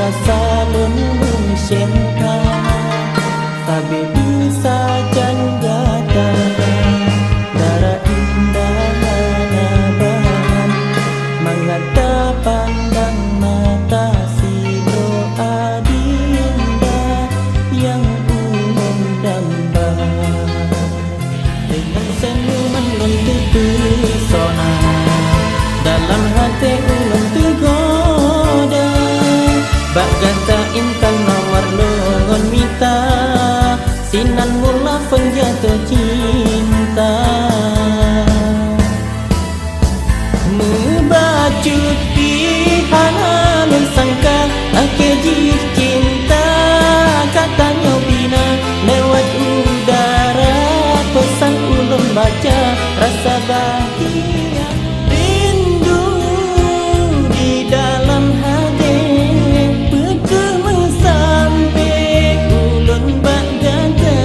rasa lun cinta Sabi bisa janda darah indah nabahan mengata pandang mata si doa dinda yang ulun damba dengan senyuman lun terpesona dalam hati ulun tergoda bak ganta intan nawar longon mita sinan mula penjatuh cinta Mebacut pihana lun sangka akejih cinta katanya bina lewat udara pesan ulun baca rasa bahagia rindu di dalam hati bertemu sampai ulun bagata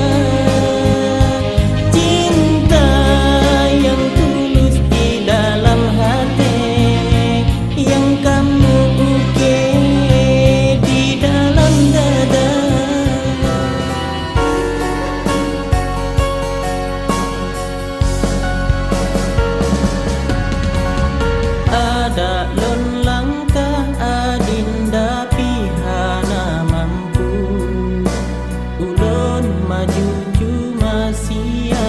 cinta yang tulus di dalam hati yang kamu ukir di dalam dada ada lon langkah adinda pihana mampu ulun maju cuma sia